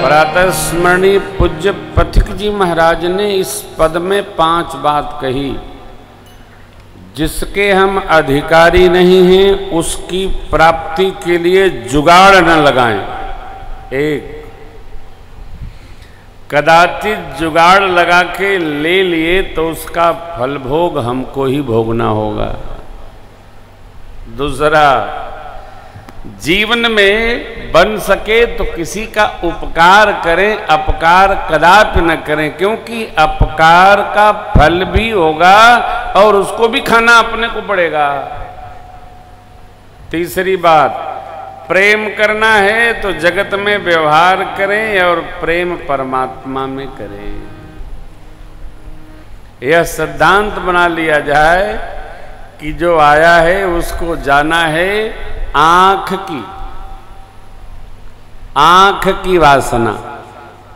प्रातः स्मरणीय पूज्य पथिक जी महाराज ने इस पद में 5 बात कही। जिसके हम अधिकारी नहीं हैं उसकी प्राप्ति के लिए जुगाड़ न लगाएं। 1, कदाचित जुगाड़ लगा के ले लिए तो उसका फल भोग हमको ही भोगना होगा। 2, जीवन में बन सके तो किसी का उपकार करें, अपकार कदापि न करें, क्योंकि अपकार का फल भी होगा और उसको भी खाना अपने को पड़ेगा। 3 बात, प्रेम करना है तो जगत में व्यवहार करें और प्रेम परमात्मा में करें। यह सिद्धांत बना लिया जाए कि जो आया है उसको जाना है आंख की वासना,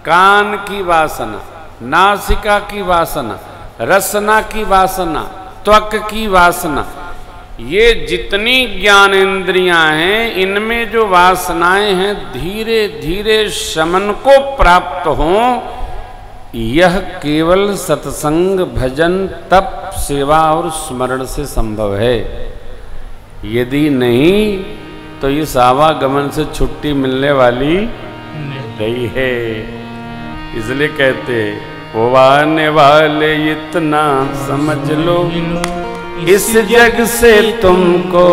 कान की वासना, नासिका की वासना, रसना की वासना, त्वक की वासना, ये जितनी ज्ञानेंद्रियां हैं इनमें जो वासनाएं हैं धीरे धीरे शमन को प्राप्त हों। यह केवल सत्संग, भजन, तप, सेवा और स्मरण से संभव है। यदि नहीं तो इस आवागमन से छुट्टी मिलने वाली नहीं है। इसलिए कहते वो आने वाले इतना समझ लो, इस जग से तुमको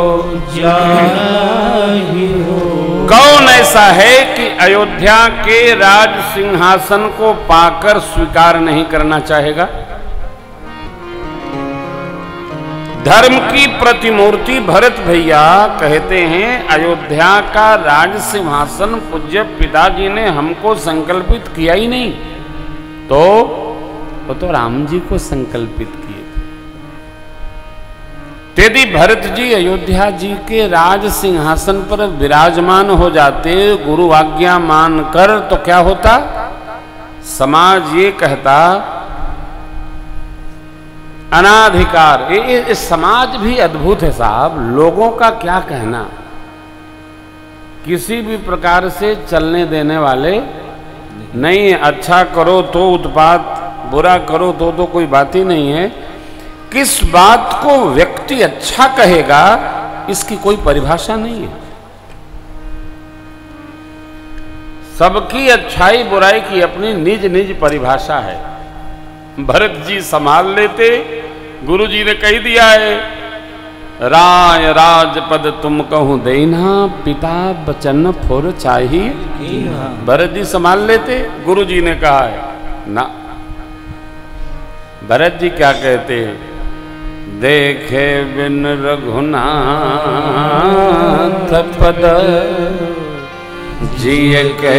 कौन ऐसा है कि अयोध्या के राज सिंहासन को पाकर स्वीकार नहीं करना चाहेगा? धर्म की प्रतिमूर्ति भरत भैया कहते हैं अयोध्या का राज सिंहासन पूज्य पिताजी ने हमको संकल्पित किया ही नहीं, तो वो तो राम जी को संकल्पित किए थे। यदि भरत जी अयोध्या जी के राज सिंहासन पर विराजमान हो जाते गुरु आज्ञा मानकर, तो क्या होता? समाज ये कहता अनाधिकार। ये समाज भी अद्भुत है साहब, लोगों का क्या कहना किसी भी प्रकार से चलने देने वाले नहीं। अच्छा करो तो उत्पात, बुरा करो तो कोई बात ही नहीं है। किस बात को व्यक्ति अच्छा कहेगा इसकी कोई परिभाषा नहीं है। सबकी अच्छाई बुराई की अपनी निज निज परिभाषा है। भरत जी संभाल लेते, गुरु जी ने कह दिया है राय राजपद तुम कहूं देना, पिता बचन फुर चाहिए। भरत जी संभाल लेते, गुरु जी ने कहा है ना। भरत जी क्या कहते? देखे बिन रघुनाथ पद, जिय के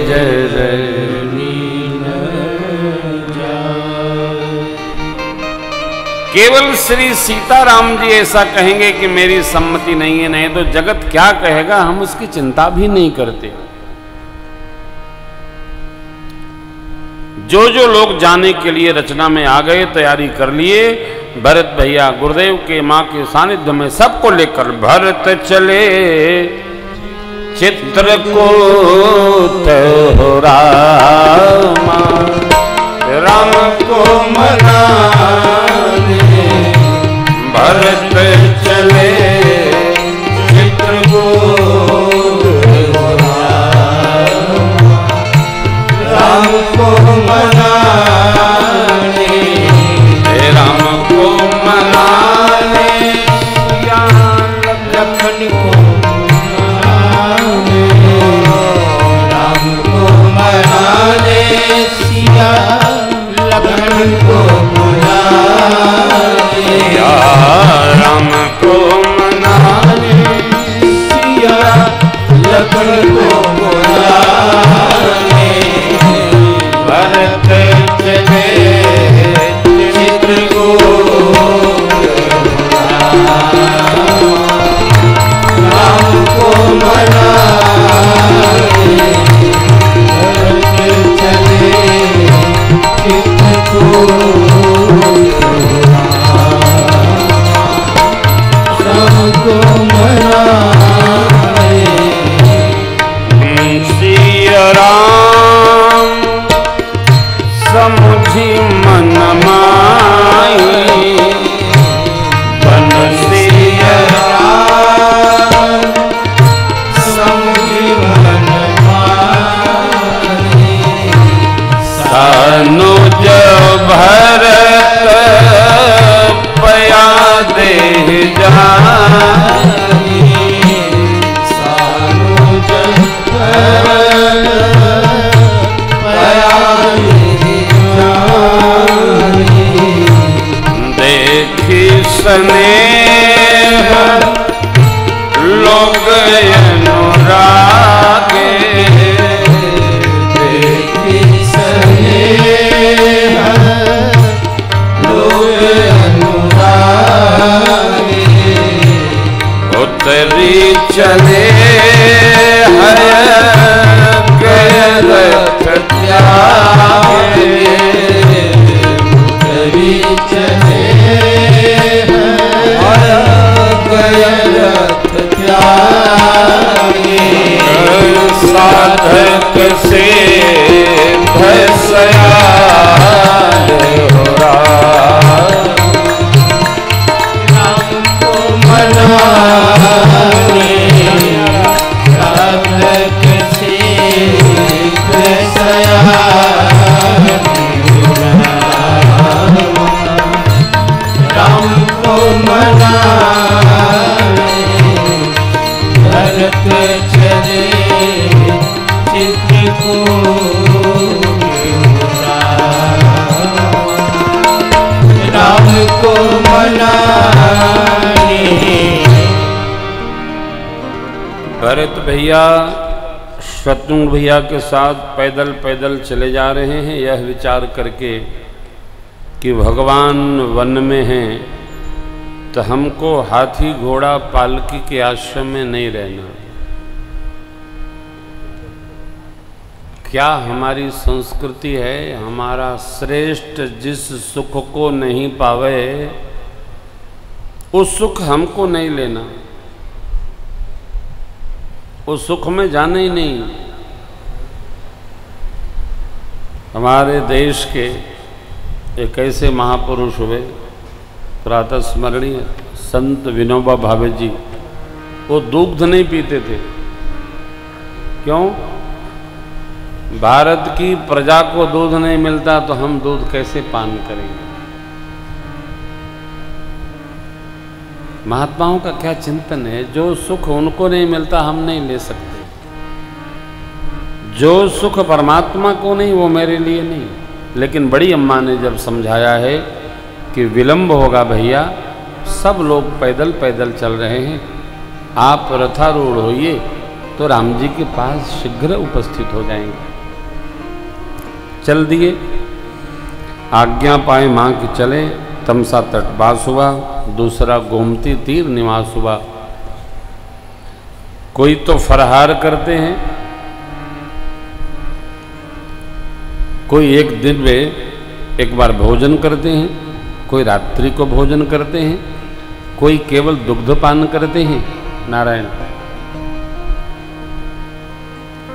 जरनी। केवल श्री सीताराम जी ऐसा कहेंगे कि मेरी सम्मति नहीं है, नहीं तो जगत क्या कहेगा हम उसकी चिंता भी नहीं करते। जो जो लोग जाने के लिए रचना में आ गए, तैयारी कर लिए, भरत भैया गुरुदेव के मां के सानिध्य में सबको लेकर भरत चले चित्रकूट हो रामा, राम को मनाने भरत चले चित्रकूट हो रामा, राम को मनाने, राम को मनाने, लखन को मनाने, राम को मनाने, सिया लखन को मनाने, राम को मनाने, सिया लखन को मनाने, भरत से भसयाल हो राम को मनाने साधक से भसयाल राम को मनाने भरत चले राम को मनाने। भरत भैया शत्रुघ्न भैया के साथ पैदल पैदल चले जा रहे हैं, यह विचार करके कि भगवान वन में हैं तो हमको हाथी घोड़ा पालकी के आश्रम में नहीं रहना। क्या हमारी संस्कृति है, हमारा श्रेष्ठ जिस सुख को नहीं पावे उस सुख हमको नहीं लेना, उस सुख में जाना ही नहीं। हमारे देश के एक ऐसे महापुरुष हुए प्रातः स्मरणीय संत विनोबा भावे जी, वो दूध नहीं पीते थे। क्यों? भारत की प्रजा को दूध नहीं मिलता तो हम दूध कैसे पान करेंगे। महात्माओं का क्या चिंतन है, जो सुख उनको नहीं मिलता हम नहीं ले सकते, जो सुख परमात्मा को नहीं वो मेरे लिए नहीं। लेकिन बड़ी अम्मा ने जब समझाया है कि विलंब होगा भैया, सब लोग पैदल पैदल चल रहे हैं, आप रथारूढ़ होइए तो राम जी के पास शीघ्र उपस्थित हो जाएंगे। चल दिए, आज्ञा पाए मां की चले। तमसा तटवास हुआ, दूसरा गोमती तीर निवास हुआ। कोई तो फरहार करते हैं, कोई एक दिन में एक बार भोजन करते हैं, कोई रात्रि को भोजन करते हैं, कोई केवल दुग्धपान करते हैं। नारायण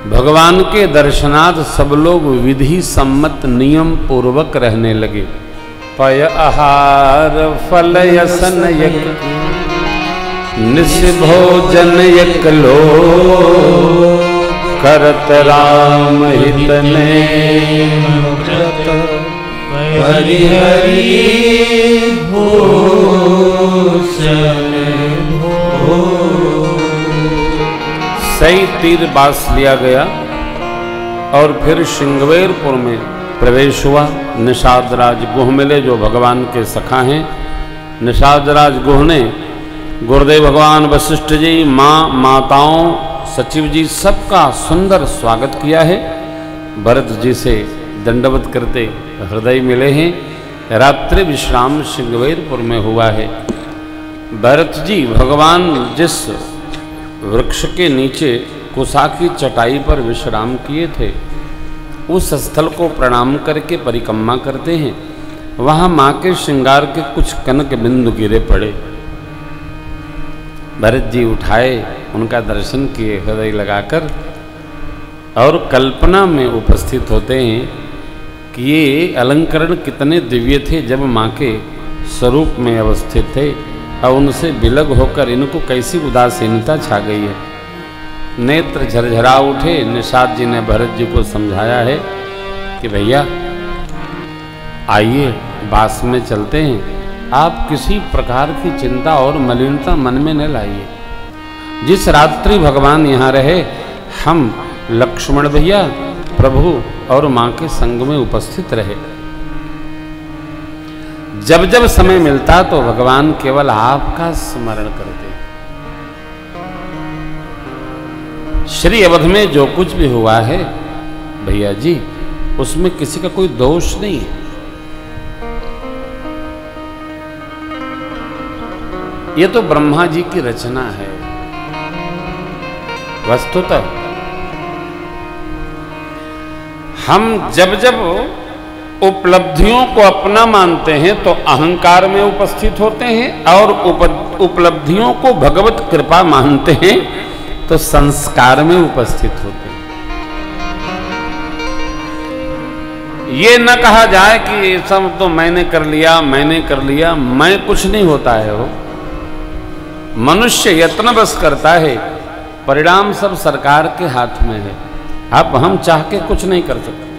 भगवान के दर्शनार्थ सब लोग विधि सम्मत नियम पूर्वक रहने लगे। पय आहार फल यसन यक निस भोजन यक लो करत राम हित ने हरि हरि भूषण हो। सही तीर बास लिया गया और फिर श्रृंगवेरपुर में प्रवेश हुआ। निषाद राज गुह मिले जो भगवान के सखा हैं। निषाद राज गुह ने गुरुदेव भगवान वशिष्ठ जी, माँ, माताओं, सचिव जी सबका सुंदर स्वागत किया है। भरत जी से दंडवत करते हृदय मिले हैं। रात्रि विश्राम श्रृंगवेरपुर में हुआ है। भरत जी भगवान जिस वृक्ष के नीचे कुसा की चटाई पर विश्राम किए थे उस स्थल को प्रणाम करके परिक्रमा करते हैं। वहां मां के श्रृंगार के कुछ कनक बिंदु गिरे पड़े। भरत जी उठाए, उनका दर्शन किए हृदय लगाकर, और कल्पना में उपस्थित होते हैं कि ये अलंकरण कितने दिव्य थे जब मां के स्वरूप में अवस्थित थे, और उनसे विलग होकर इनको कैसी उदासीनता छा गई है। नेत्र झरझरा उठे। निषाद जी ने भरत जी को समझाया है कि भैया आइए बास में चलते हैं, आप किसी प्रकार की चिंता और मलिनता मन में न लाइए। जिस रात्रि भगवान यहाँ रहे हम लक्ष्मण भैया प्रभु और मां के संग में उपस्थित रहे। जब जब समय मिलता तो भगवान केवल आपका स्मरण करते। श्री अवध में जो कुछ भी हुआ है भैया जी, उसमें किसी का कोई दोष नहीं है। ये तो ब्रह्मा जी की रचना है। वस्तुतः हम जब जब उपलब्धियों को अपना मानते हैं तो अहंकार में उपस्थित होते हैं, और उपलब्धियों को भगवत कृपा मानते हैं तो संस्कार में उपस्थित होते हैं। ये न कहा जाए कि ये सब तो मैंने कर लिया, मैंने कर लिया। मैं कुछ नहीं होता है। वो मनुष्य यत्न बस करता है, परिणाम सब सरकार के हाथ में है। अब हम चाह के कुछ नहीं कर सकते।